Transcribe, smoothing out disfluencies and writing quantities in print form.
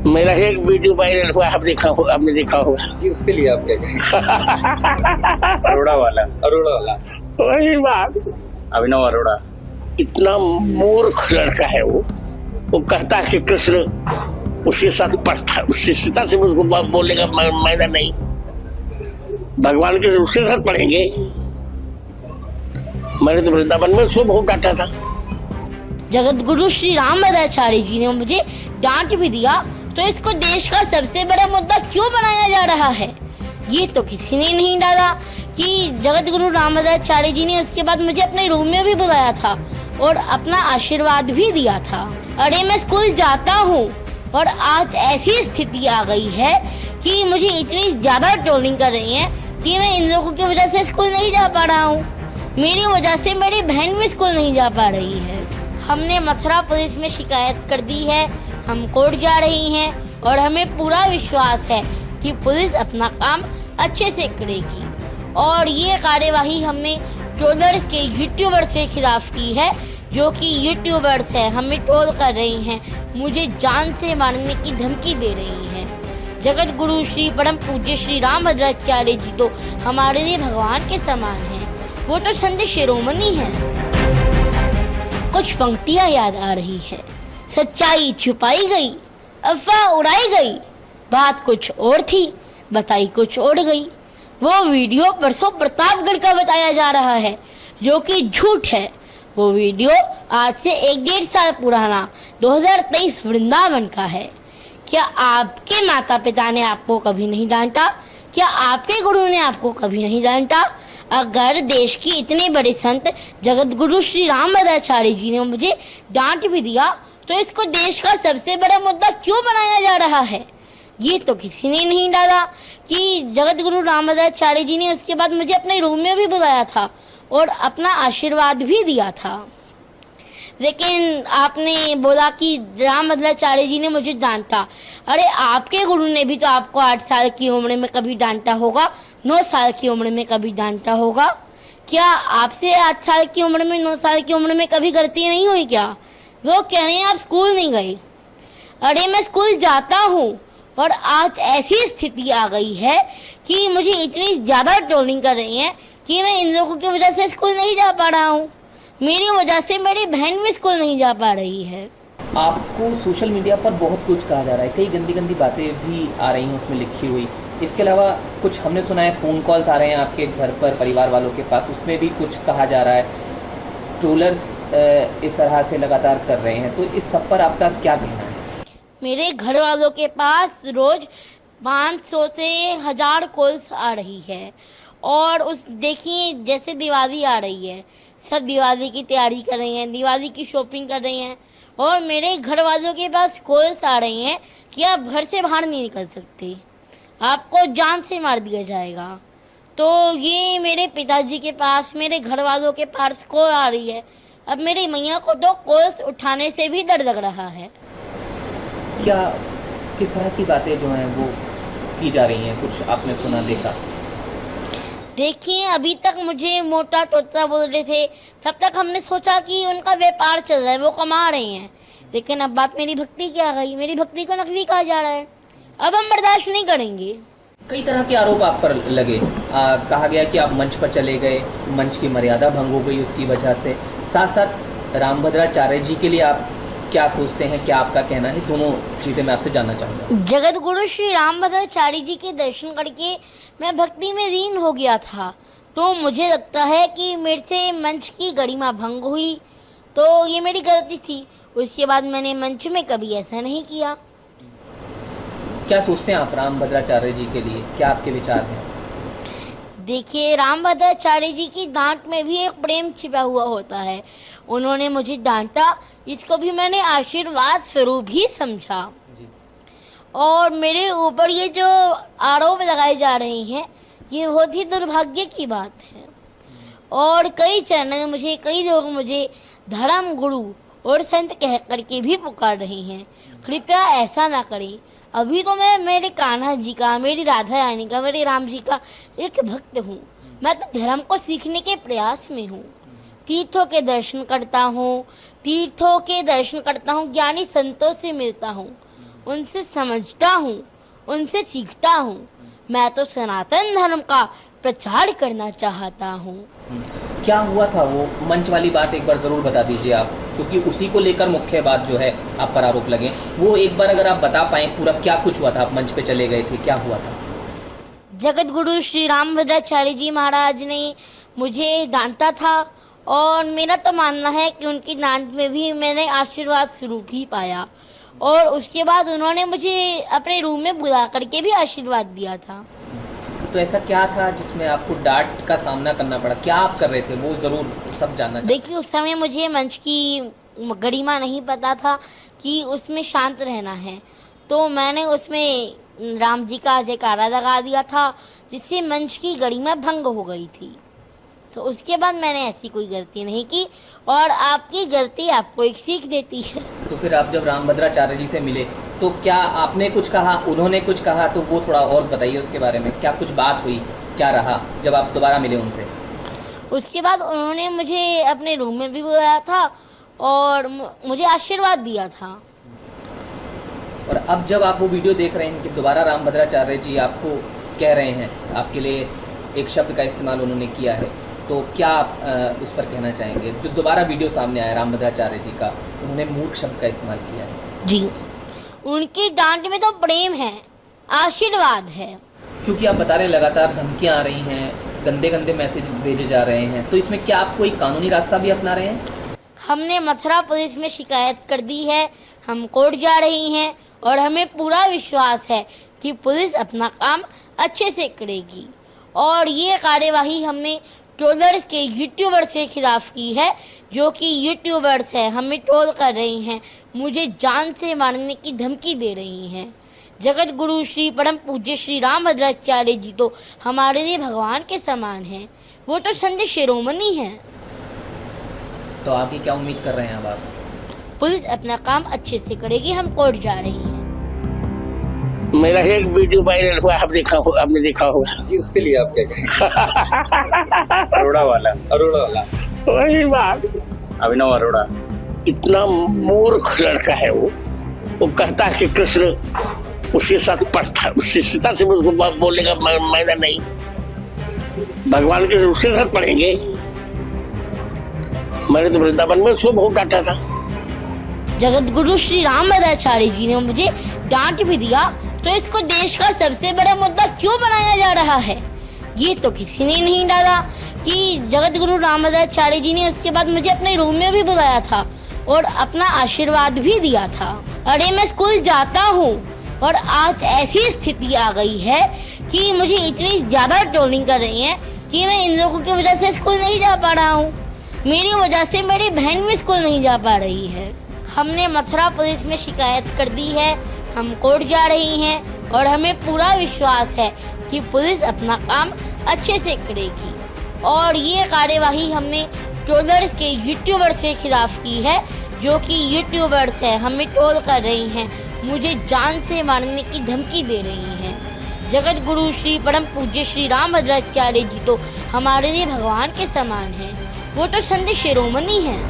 मेरा एक video viral हुआ, आपने देखा होगा जी, उसके लिए आप क्या कहेंगे? अरोड़ा वाला वही बात। अभिनव अरोड़ा इतना मूर्ख लड़का है वो कहता है कि कृष्ण उसके साथ पढ़ता, उसकी सीता से उसको बोलेगा मैंने नहीं, भगवान के उसके साथ पढ़ेंगे। मैंने तो वृंदावन में उसको बहुत डांटा था। जगत गुरु श्री रामभद्राचार्य जी ने मुझे डांट भी दिया, तो इसको देश का सबसे बड़ा मुद्दा क्यों बनाया जा रहा है, ये तो किसी ने नहीं डाला कि जगत गुरु रामभद्राचार्य जी ने उसके बाद मुझे अपने रूम में भी बुलाया था और अपना आशीर्वाद भी दिया था। अरे मैं स्कूल जाता हूँ और आज ऐसी स्थिति आ गई है कि मुझे इतनी ज्यादा ट्रोलिंग कर रही है कि मैं इन लोगों की वजह से स्कूल नहीं जा पा रहा हूँ। मेरी वजह से मेरी बहन भी स्कूल नहीं जा पा रही है। हमने मथुरा पुलिस में शिकायत कर दी है, हम कोर्ट जा रही हैं और हमें पूरा विश्वास है कि पुलिस अपना काम अच्छे से करेगी। और ये कार्यवाही हमने ट्रोलर्स के यूट्यूबर्स के खिलाफ की है, जो कि यूट्यूबर्स हैं, हमें ट्रोल कर रही हैं, मुझे जान से मारने की धमकी दे रही हैं। जगत गुरु श्री परम पूज्य श्री रामभद्राचार्य जी तो हमारे लिए भगवान के समान हैं, वो तो संत शिरोमणि हैं। कुछ पंक्तियां याद आ रही है। सच्चाई छुपाई गई, अफवाह उड़ाई गई, बात कुछ और थी, बताई कुछ और गई। वो वीडियो परसों प्रतापगढ़ का बताया जा रहा है, जो कि झूठ है। वो वीडियो आज से 1-1.5 साल पुराना 2023 वृंदावन का है। क्या आपके माता पिता ने आपको कभी नहीं डांटा? क्या आपके गुरु ने आपको कभी नहीं डांटा? अगर देश की इतने बड़े संत जगत गुरु श्री रामभद्राचार्य जी ने मुझे डांट भी दिया, तो इसको देश का सबसे बड़ा मुद्दा क्यों बनाया जा रहा है, ये तो किसी ने नहीं डाला कि जगत गुरु रामभद्राचार्य जी ने उसके बाद मुझे अपने रूम में भी बुलाया था और अपना आशीर्वाद भी दिया था। लेकिन आपने बोला कि रामभद्राचार्य जी ने मुझे डांटा। अरे आपके गुरु ने भी तो आपको 8 साल की उम्र में कभी डांटा होगा, 9 साल की उम्र में कभी डांटा होगा। क्या आपसे 8 साल की उम्र में, 9 साल की उम्र में कभी गलती नहीं हुई क्या? लोग कह रहे हैं आप स्कूल नहीं गए। अरे मैं स्कूल जाता हूँ और आज ऐसी स्थिति आ गई है कि मुझे इतनी ज्यादा ट्रोलिंग कर रही है कि मैं इन लोगों की वजह से स्कूल नहीं जा पा रहा हूँ। मेरी वजह से मेरी बहन भी स्कूल नहीं जा पा रही है। आपको सोशल मीडिया पर बहुत कुछ कहा जा रहा है, कई गंदी गंदी बातें भी आ रही हैं उसमें लिखी हुई। इसके अलावा कुछ हमने सुना है फ़ोन कॉल्स आ रहे हैं आपके घर पर परिवार वालों के पास, उसमें भी कुछ कहा जा रहा है। ट्रोलर्स इस तरह से लगातार कर रहे हैं, तो इस सब पर आपका क्या कहना है? मेरे घर वालों के पास रोज 500 से 1000 कॉल्स आ रही है। और उस देखिए जैसे दिवाली आ रही है, सब दिवाली की तैयारी कर रही हैं, दिवाली की शॉपिंग कर रही हैं, और मेरे घर वालों के पास कॉल्स आ रही हैं कि आप घर से बाहर नहीं निकल सकते, आपको जान से मार दिया जाएगा। तो ये मेरे पिताजी के पास, मेरे घर वालों के पास कॉल आ रही है। अब मेरी मैया को तो कॉल्स उठाने से भी डर लग रहा है। क्या किस तरह की बातें जो हैं वो की जा रही हैं, कुछ आपने सुना देखा? देखिए अभी तक मुझे मोटा तोता बोल रहे थे, तब तक हमने सोचा कि उनका व्यापार चल रहा है, वो कमा रहे हैं। लेकिन अब बात मेरी भक्ति की आ गई, मेरी भक्ति को नकली कहा जा रहा है। अब हम बर्दाश्त नहीं करेंगे। कई तरह के आरोप आप पर लगे। कहा गया कि आप मंच पर चले गए, मंच की मर्यादा भंग हो गई उसकी वजह से। साथ साथ रामभद्राचार्य जी के लिए आप क्या सोचते हैं, क्या आपका कहना है, दोनों चीज़ें मैं आपसे जानना चाहूँगा। जगत गुरु श्री रामभद्राचार्य जी के दर्शन करके मैं भक्ति में लीन हो गया था, तो मुझे लगता है कि मेरे से मंच की गरिमा भंग हुई, तो ये मेरी गलती थी। उसके बाद मैंने मंच में कभी ऐसा नहीं किया। क्या सोचते हैं आप रामभद्राचार्य जी के लिए, क्या आपके विचार हैं? देखिए रामभद्राचार्य जी की डांट में भी एक प्रेम छिपा हुआ होता है। उन्होंने मुझे डांटा, इसको भी मैंने आशीर्वाद स्वरूप ही समझा। और मेरे ऊपर ये जो आरोप लगाए जा रहे हैं, ये बहुत ही दुर्भाग्य की बात है। और कई चैनल मुझे, कई लोग मुझे धर्म गुरु और संत कह करके भी पुकार रहे हैं। कृपया ऐसा ना करें। अभी तो मैं मेरे कान्हा जी का, मेरी राधा रानी का, मेरे राम जी का एक भक्त हूँ। मैं तो धर्म को सीखने के प्रयास में हूँ। तीर्थों के दर्शन करता हूँ, ज्ञानी संतों से मिलता हूँ, उनसे समझता हूँ, उनसे सीखता हूँ। मैं तो सनातन धर्म का प्रचार करना चाहता हूँ। क्या हुआ था वो मंच वाली बात एक बार ज़रूर बता दीजिए आप, क्योंकि उसी को लेकर मुख्य बात जो है आप पर आरोप लगे, वो एक बार अगर आप बता पाएँ पूरा क्या कुछ हुआ था। आप मंच पे चले गए थे, क्या हुआ था? जगत गुरु श्री रामभद्राचार्य जी महाराज ने मुझे डांटा था और मेरा तो मानना है कि उनकी डांट में भी मैंने आशीर्वाद स्वरूप ही पाया। और उसके बाद उन्होंने मुझे अपने रूम में बुला करके भी आशीर्वाद दिया था। तो ऐसा क्या था जिसमें आपको डांट का सामना करना पड़ा? क्या आप कर रहे थे वो ज़रूर सब जानना चाहते हैं। देखिए, उस समय मुझे मंच की गरिमा नहीं पता था कि उसमें शांत रहना है, तो मैंने उसमें राम जी का जयकारा लगा दिया था, जिससे मंच की गरिमा भंग हो गई थी। तो उसके बाद मैंने ऐसी कोई गलती नहीं की, और आपकी गलती आपको एक सीख देती है। तो फिर आप जब रामभद्राचार्य जी से मिले तो क्या आपने कुछ कहा, उन्होंने कुछ कहा? तो वो थोड़ा और बताइए उसके बारे में, क्या कुछ बात हुई, क्या रहा जब आप दोबारा मिले उनसे? उसके बाद उन्होंने मुझे अपने रूम में भी बुलाया था और मुझे आशीर्वाद दिया था। और अब जब आप वो वीडियो देख रहे हैं कि दोबारा रामभद्राचार्य जी आपको कह रहे हैं, आपके लिए एक शब्द का इस्तेमाल उन्होंने किया है, तो क्या आप उस पर कहना चाहेंगे? जो दोबारा वीडियो सामने आया रामभद्राचार्य जी का, उन्होंने मूर्ख शब्द का इस्तेमाल किया है। जी, उनकी डांट में तो प्रेम है, आशीर्वाद है। क्योंकि आप बता रहे लगातार धमकियां आ रही हैं, गंदे गंदे मैसेज भेजे जा रहे हैं, तो इसमें क्या आप कोई कानूनी रास्ता भी अपना रहे हैं? हमने मथुरा पुलिस में शिकायत कर दी है, हम कोर्ट जा रही हैं और हमें पूरा विश्वास है कि पुलिस अपना काम अच्छे से करेगी। और ये कार्यवाही हमने ट्रोलर्स के यूट्यूबर्स के खिलाफ की है, जो कि यूट्यूबर्स हैं, हमें ट्रोल कर रही हैं, मुझे जान से मारने की धमकी दे रही हैं। जगत गुरु श्री परम पूज्य श्री रामभद्राचार्य जी तो हमारे लिए भगवान के समान हैं, वो तो संत शिरोमणि हैं। तो आगे क्या उम्मीद कर रहे हैं अब आप? पुलिस अपना काम अच्छे से करेगी, हम कोर्ट जा रही हैं। मेरा एक वीडियो वायरल हुआ, आपने देखा होगा जी, उसके लिए आप क्या कहेंगे? अरोड़ा वाला वही बात। अभिनव अरोड़ा इतना मूर्ख लड़का है वो कहता है कि कृष्ण उसके साथ पढ़ता, उसकी सीता से उसको बोलने का मायना नहीं, भगवान के उसके साथ पढ़ेंगे। मैंने तो वृंदावन में उसको बहुत डांटा था। जगत गुरु श्री रामभद्राचार्य जी ने मुझे डांट भी दिया, तो इसको देश का सबसे बड़ा मुद्दा क्यों बनाया जा रहा है? ये तो किसी ने नहीं डाला कि जगत गुरु रामभद्राचार्य जी ने उसके बाद मुझे अपने रूम में भी बुलाया था और अपना आशीर्वाद भी दिया था। अरे मैं स्कूल जाता हूँ और आज ऐसी स्थिति आ गई है कि मुझे इतनी ज्यादा ट्रोलिंग कर रही है कि मैं इन लोगों की वजह से स्कूल नहीं जा पा रहा हूँ। मेरी वजह से मेरी बहन भी स्कूल नहीं जा पा रही है। हमने मथुरा पुलिस में शिकायत कर दी है, हम कोर्ट जा रही हैं और हमें पूरा विश्वास है कि पुलिस अपना काम अच्छे से करेगी। और ये कार्यवाही हमने ट्रोलर्स के यूट्यूबर्स के खिलाफ की है, जो कि यूट्यूबर्स हैं, हमें ट्रोल कर रही हैं, मुझे जान से मारने की धमकी दे रही हैं। जगत गुरु श्री परम पूज्य श्री रामभद्राचार्य जी तो हमारे लिए भगवान के समान हैं, वो तो संत शिरोमणि हैं।